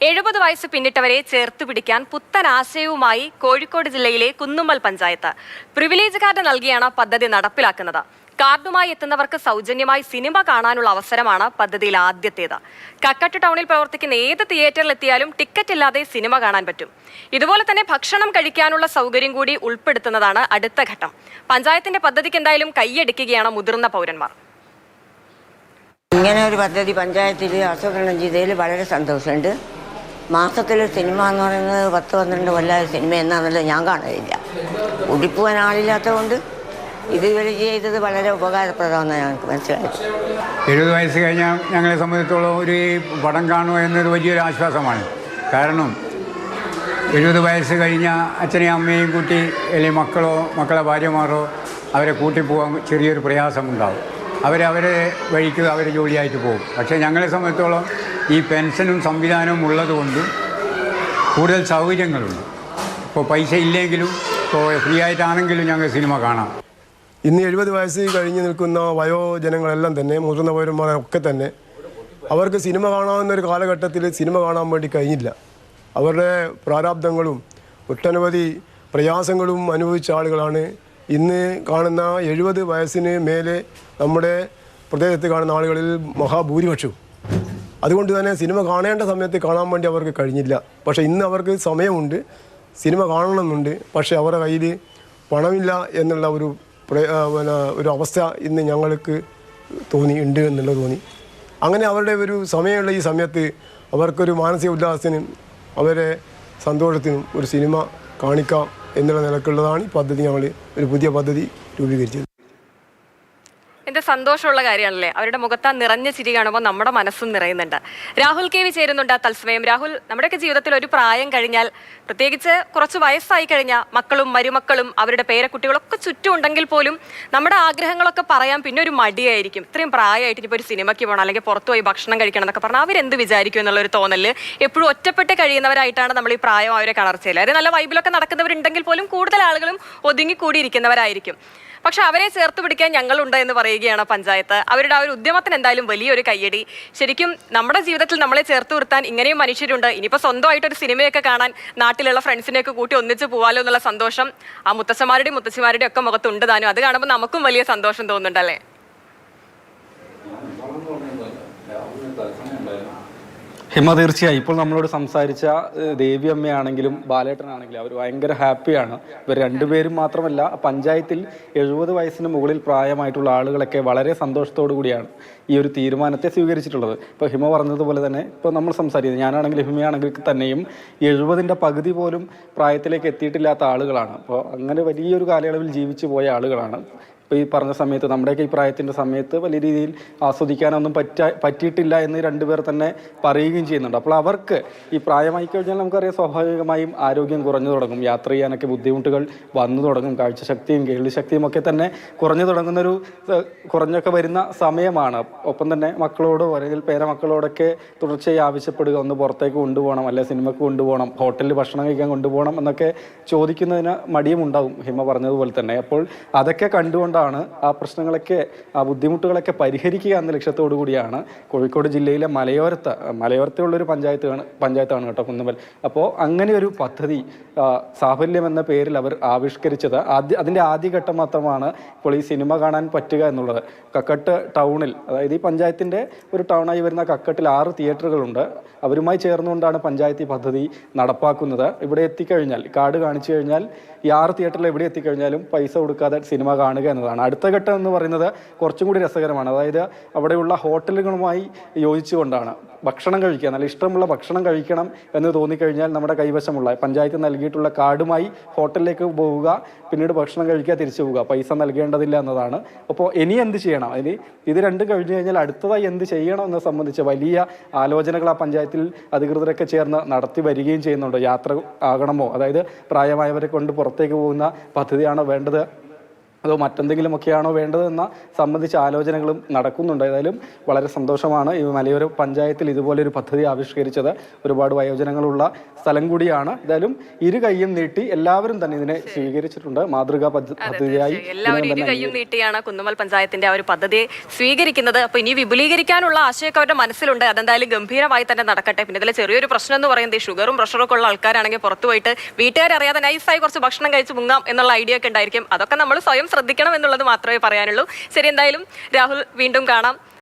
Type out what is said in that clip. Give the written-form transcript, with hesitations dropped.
70 വയസ്സ് പിന്നിട്ടവരെ ചേർത്ത് പിടിക്കാൻ പുത്തൻ ആശയവുമായി കോഴിക്കോട് ജില്ലയിലെ കുന്നുമ്മൽ പഞ്ചായത്ത് പ്രിവിലേജ് കാർഡ് നൽകിയാണ് പദ്ധതി നടപ്പിലാക്കുന്നത്. കാർഡുമായി എത്തുന്നവർക്ക് സൗജന്യമായി സിനിമ കാണാനുള്ള അവസരമാണ് പദ്ധതിയിൽ ആദ്യത്തേത്. കക്കട്ട് ടൗണിൽ പ്രവർത്തിക്കുന്ന ഏത് തിയേറ്ററിലെത്തിയാലും ടിക്കറ്റ് ഇല്ലാതെ സിനിമ കാണാൻ പറ്റും. ഇതുപോലെ തന്നെ ഭക്ഷണം കഴിക്കാനുള്ള സൗകര്യം കൂടി ഉൾപ്പെടുത്തുന്നതാണ് അടുത്ത ഘട്ടം. പഞ്ചായത്തിന്റെ പദ്ധതിക്ക് എന്തായാലും കൈയടിക്കുകയാണ് മുതിർന്ന പൗരന്മാർ. ഇങ്ങനെ ഒരു പദ്ധതി പഞ്ചായത്തിൽ ആസൂത്രണം ചെയ്തതിൽ വളരെ സന്തോഷമുണ്ട്. മാസത്തിൽ സിനിമ എന്ന് പറയുന്നത് 10-12 കൊല്ലമായ സിനിമ എന്നാണെന്നല്ലോ ഞാൻ കാണുന്നില്ല. ഓടിപ്പോകാൻ ആളില്ലാത്തതുകൊണ്ട് ഇതുവരെ ചെയ്തത് വളരെ ഉപകാരപ്രദമെന്ന് ഞങ്ങൾക്ക് മനസ്സിലായി. 70 വയസ്സ് കഴിഞ്ഞാൽ ഞങ്ങളെ സംബന്ധിച്ചിടത്തോളം ഒരു പടം കാണുക എന്നൊരു വലിയൊരു ആശ്വാസമാണ്. കാരണം 70 വയസ്സ് കഴിഞ്ഞ അച്ഛനെയും അമ്മയെയും കൂട്ടി അല്ലെങ്കിൽ മക്കളെ ഭാര്യമാരോ അവരെ കൂട്ടിപ്പോകാൻ ചെറിയൊരു പ്രയാസമുണ്ടാകും. അവരെ വഴിക്ക് അവർ ജോലിയായിട്ട് പോകും. പക്ഷേ ഞങ്ങളെ സംബന്ധിച്ചിടത്തോളം ഈ പെൻഷനും സംവിധാനവും ഉള്ളതുകൊണ്ട് കൂടുതൽ സൗകര്യങ്ങളുണ്ട്. ഇപ്പോൾ പൈസ ഇല്ലെങ്കിലും ഇപ്പോൾ ഫ്രീ ആയിട്ടാണെങ്കിലും ഞങ്ങൾ സിനിമ കാണാം. ഇന്ന് 70 വയസ്സ് കഴിഞ്ഞ് നിൽക്കുന്ന വയോജനങ്ങളെല്ലാം തന്നെ, മുതിർന്ന പൗരന്മാരൊക്കെ തന്നെ, അവർക്ക് സിനിമ കാണാവുന്നൊരു കാലഘട്ടത്തിൽ സിനിമ കാണാൻ വേണ്ടി കഴിഞ്ഞില്ല. അവരുടെ പ്രാരാബ്ദങ്ങളും ഒട്ടനവധി പ്രയാസങ്ങളും അനുഭവിച്ച ആളുകളാണ് ഇന്ന് കാണുന്ന 70 വയസ്സിന് മേലെ നമ്മുടെ പ്രദേശത്ത് കാണുന്ന ആളുകളിൽ മഹാഭൂരിപക്ഷവും. അതുകൊണ്ട് തന്നെ സിനിമ കാണേണ്ട സമയത്ത് കാണാൻ വേണ്ടി അവർക്ക് കഴിഞ്ഞില്ല. പക്ഷേ ഇന്ന് അവർക്ക് സമയമുണ്ട്, സിനിമ കാണണമെന്നുണ്ട്. പക്ഷേ അവരുടെ കയ്യിൽ പണമില്ല എന്നുള്ള ഒരു അവസ്ഥ ഇന്ന് ഞങ്ങൾക്ക് ഉണ്ട് എന്നുള്ളത് തോന്നി. അങ്ങനെ അവരുടെ ഒരു സമയമുള്ള ഈ സമയത്ത് അവർക്കൊരു മാനസിക ഉല്ലാസത്തിനും അവരെ സന്തോഷത്തിനും ഒരു സിനിമ കാണിക്കാം എന്നുള്ള നിലക്കുള്ളതാണ് ഈ പദ്ധതി. ഞങ്ങൾ ഒരു പുതിയ പദ്ധതി രൂപീകരിച്ചത്. എന്ത് സന്തോഷമുള്ള കാര്യമാണല്ലേ. അവരുടെ മുഖത്ത് നിറഞ്ഞ ചിരി കാണുമ്പോൾ നമ്മുടെ മനസ്സും നിറയുന്നുണ്ട്. രാഹുൽ കെ വി ചേരുന്നുണ്ട് തത്സമയം. രാഹുൽ, നമ്മുടെയൊക്കെ ജീവിതത്തിൽ ഒരു പ്രായം കഴിഞ്ഞാൽ, പ്രത്യേകിച്ച് കുറച്ച് വയസ്സായി കഴിഞ്ഞാൽ മക്കളും മരുമക്കളും അവരുടെ പേരക്കുട്ടികളൊക്കെ ചുറ്റും ഉണ്ടെങ്കിൽ പോലും നമ്മുടെ ആഗ്രഹങ്ങളൊക്കെ പറയാൻ പിന്നെ ഒരു മടിയായിരിക്കും. ഇത്രയും പ്രായമായിട്ട് ഇപ്പോൾ ഒരു സിനിമയ്ക്ക് പോകണം അല്ലെങ്കിൽ പുറത്തു പോയി ഭക്ഷണം കഴിക്കണം എന്നൊക്കെ പറഞ്ഞാൽ അവരെന്ത് വിചാരിക്കും എന്നുള്ളൊരു തോന്നല് എപ്പോഴും ഒറ്റപ്പെട്ട് കഴിയുന്നവരായിട്ടാണ് നമ്മൾ ഈ പ്രായം അവരെ കളർച്ചയിൽ. അവർ നല്ല വൈബിലൊക്കെ നടക്കുന്നവരുണ്ടെങ്കിൽ പോലും കൂടുതൽ ആളുകളും ഒതുങ്ങിക്കൂടിയിരിക്കുന്നവരായിരിക്കും. പക്ഷെ അവരെ ചേർത്ത് പിടിക്കാൻ ഞങ്ങളുണ്ട് എന്ന് പറയുകയാണ് പഞ്ചായത്ത്. അവരുടെ ആ ഒരു ഉദ്യമത്തിന് എന്തായാലും വലിയൊരു കയ്യടി. ശരിക്കും നമ്മുടെ ജീവിതത്തിൽ നമ്മളെ ചേർത്ത് നിർത്താൻ ഇങ്ങനെയും മനുഷ്യരുണ്ട്. ഇനിയിപ്പോൾ സ്വന്തമായിട്ടൊരു സിനിമയൊക്കെ കാണാൻ നാട്ടിലുള്ള ഫ്രണ്ട്സിനെയൊക്കെ കൂട്ടി ഒന്നിച്ച് പോകാലോ എന്നുള്ള സന്തോഷം ആ മുത്തച്ഛന്മാരുടെയും മുത്തച്ഛിമാരുടെയും ഒക്കെ മുഖത്തുണ്ട് താനും. അത് കാണുമ്പോൾ നമുക്കും വലിയ സന്തോഷം തോന്നുന്നുണ്ടല്ലേ? ഹിമ, തീർച്ചയായും ഇപ്പോൾ നമ്മളോട് സംസാരിച്ച ദേവി അമ്മയാണെങ്കിലും ബാലേട്ടനാണെങ്കിലും അവർ ഭയങ്കര ഹാപ്പിയാണ്. ഇവർ രണ്ടുപേരും മാത്രമല്ല, പഞ്ചായത്തിൽ 70 വയസ്സിന് മുകളിൽ പ്രായമായിട്ടുള്ള ആളുകളൊക്കെ വളരെ സന്തോഷത്തോടു കൂടിയാണ് ഈ ഒരു തീരുമാനത്തെ സ്വീകരിച്ചിട്ടുള്ളത്. ഇപ്പോൾ ഹിമ പറഞ്ഞതുപോലെ തന്നെ ഇപ്പോൾ നമ്മൾ സംസാരിക്കുന്നത്, ഞാനാണെങ്കിലും ഹിമയാണെങ്കിൽ തന്നെയും 70ൻ്റെ പകുതി പോലും പ്രായത്തിലേക്ക് എത്തിയിട്ടില്ലാത്ത ആളുകളാണ്. അപ്പോൾ അങ്ങനെ വലിയൊരു കാലയളവിൽ ജീവിച്ചു പോയ ആളുകളാണ്. ഇപ്പോൾ ഈ പറഞ്ഞ സമയത്ത്, നമ്മുടെയൊക്കെ ഈ പ്രായത്തിൻ്റെ സമയത്ത് വലിയ രീതിയിൽ ആസ്വദിക്കാനൊന്നും പറ്റിയിട്ടില്ല എന്ന് രണ്ടുപേർ തന്നെ പറയുകയും ചെയ്യുന്നുണ്ട്. അപ്പോൾ അവർക്ക് ഈ പ്രായമായി കഴിഞ്ഞാൽ നമുക്കറിയാം സ്വാഭാവികമായും ആരോഗ്യം കുറഞ്ഞു തുടങ്ങും, യാത്ര ചെയ്യാനൊക്കെ ബുദ്ധിമുട്ടുകൾ വന്നു തുടങ്ങും, കാഴ്ചശക്തിയും കേൾവിശക്തിയും ഒക്കെ തന്നെ കുറഞ്ഞൊക്കെ വരുന്ന സമയമാണ്. ഒപ്പം തന്നെ മക്കളോടോ അല്ലെങ്കിൽ പേരമക്കളോടൊക്കെ തുടർച്ചയായി ആവശ്യപ്പെടുക, ഒന്ന് പുറത്തേക്ക് കൊണ്ടുപോകണം, അല്ലെങ്കിൽ സിനിമയ്ക്ക് കൊണ്ടുപോകണം, ഹോട്ടലിൽ ഭക്ഷണം കഴിക്കാൻ കൊണ്ടുപോകണം എന്നൊക്കെ ചോദിക്കുന്നതിന് മടിയും ഉണ്ടാവും, ഹിമ പറഞ്ഞതുപോലെ തന്നെ. അപ്പോൾ അതൊക്കെ കണ്ടുകൊണ്ട് ആ പ്രശ്നങ്ങളൊക്കെ, ആ ബുദ്ധിമുട്ടുകളൊക്കെ പരിഹരിക്കുക എന്ന ലക്ഷ്യത്തോടു കൂടിയാണ് കോഴിക്കോട് ജില്ലയിലെ മലയോരത്തുള്ളൊരു പഞ്ചായത്താണ് കേട്ടോ കുന്നുമ്മൽ. അപ്പോൾ അങ്ങനെ ഒരു പദ്ധതി സാഫല്യം എന്ന പേരിൽ അവർ ആവിഷ്കരിച്ചത്. അതിൻ്റെ ആദ്യഘട്ടം മാത്രമാണ് ഇപ്പോൾ ഈ സിനിമ കാണാൻ പറ്റുക എന്നുള്ളത്. കക്കട്ട് ടൗണിൽ, അതായത് ഈ പഞ്ചായത്തിൻ്റെ ഒരു ടൗണായി വരുന്ന കക്കട്ടിൽ 6 തിയേറ്ററുകളുണ്ട്. അവരുമായി ചേർന്നുകൊണ്ടാണ് പഞ്ചായത്ത് ഈ പദ്ധതി നടപ്പാക്കുന്നത്. ഇവിടെ എത്തിക്കഴിഞ്ഞാൽ, കാർഡ് കാണിച്ചു കഴിഞ്ഞാൽ ഈ 6 തിയേറ്ററിൽ എവിടെ എത്തിക്കഴിഞ്ഞാലും പൈസ കൊടുക്കാതെ സിനിമ കാണുക എന്നതാണ്. അടുത്ത ഘട്ടം എന്ന് പറയുന്നത് കുറച്ചും കൂടി രസകരമാണ്. അതായത് അവിടെയുള്ള ഹോട്ടലുകളുമായി യോജിച്ചുകൊണ്ടാണ് ഭക്ഷണം കഴിക്കുക, നല്ല ഇഷ്ടമുള്ള ഭക്ഷണം കഴിക്കണം എന്ന് തോന്നിക്കഴിഞ്ഞാൽ നമ്മുടെ കൈവശമുള്ള പഞ്ചായത്ത് നൽകിയിട്ടുള്ള കാർഡുമായി ഹോട്ടലിലേക്ക് പോവുക, പിന്നീട് ഭക്ഷണം കഴിക്കുക, തിരിച്ചു പോവുക, പൈസ നൽകേണ്ടതില്ല എന്നതാണ്. അപ്പോൾ ഇനി എന്ത് ചെയ്യണം, ഇത് രണ്ടും കഴിഞ്ഞു കഴിഞ്ഞാൽ അടുത്തതായി എന്ത് ചെയ്യണം എന്നത് സംബന്ധിച്ച് വലിയ ആലോചനകൾ ആ പഞ്ചായത്തിൽ അധികൃതരൊക്കെ ചേർന്ന് നടത്തി വരികയും ചെയ്യുന്നുണ്ട്. യാത്ര ആകണമോ, അതായത് പ്രായമായവരെ കൊണ്ട് പുറത്തേക്ക് പോകുന്ന പദ്ധതിയാണോ വേണ്ടത് അതോ മറ്റെന്തെങ്കിലുമൊക്കെയാണോ വേണ്ടതെന്ന സംബന്ധിച്ച ആലോചനകളും നടക്കുന്നുണ്ട്. ഏതായാലും വളരെ സന്തോഷമാണ് ഈ മലയോര പഞ്ചായത്തിൽ ഇതുപോലൊരു പദ്ധതി ആവിഷ്കരിച്ചത്. ഒരുപാട് വയോജനങ്ങളുള്ള സ്ഥലം കൂടിയാണ്. ഏതായാലും ഇരു കൈയും നീട്ടി എല്ലാവരും തന്നെ ഇതിനെ സ്വീകരിച്ചിട്ടുണ്ട്. മാതൃകാ പദ്ധതിയായി എല്ലാവരും ഇരു കൈയും നീട്ടിയാണ് കുന്നുമ്മൽ പഞ്ചായത്തിന്റെ ആ ഒരു പദ്ധതിയെ സ്വീകരിക്കുന്നത്. അപ്പൊ ഇനി വിപുലീകരിക്കാനുള്ള ആശയമൊക്കെ അവരുടെ മനസ്സിലുണ്ട്. അതെന്തായാലും ഗംഭീരമായി തന്നെ നടക്കട്ടെ. പിന്നെ ഇതിലെ ചെറിയൊരു പ്രശ്നം എന്ന് പറയുന്നത് ഷുഗറും പ്രഷറൊക്കെ ഉള്ള ആൾക്കാരാണെങ്കിൽ പുറത്തു പോയിട്ട് വീട്ടുകാരറിയാതെ നൈസായി കുറച്ച് ഭക്ഷണം കഴിച്ച് മുങ്ങാം എന്നുള്ള ഐഡിയ ഒക്കെ ഉണ്ടായിരിക്കും. അതൊക്കെ നമ്മൾ സ്വയം ശ്രദ്ധിക്കണം എന്നുള്ളത് മാത്രമേ പറയാനുള്ളൂ. ശരി, എന്തായാലും രാഹുൽ, വീണ്ടും കാണാം.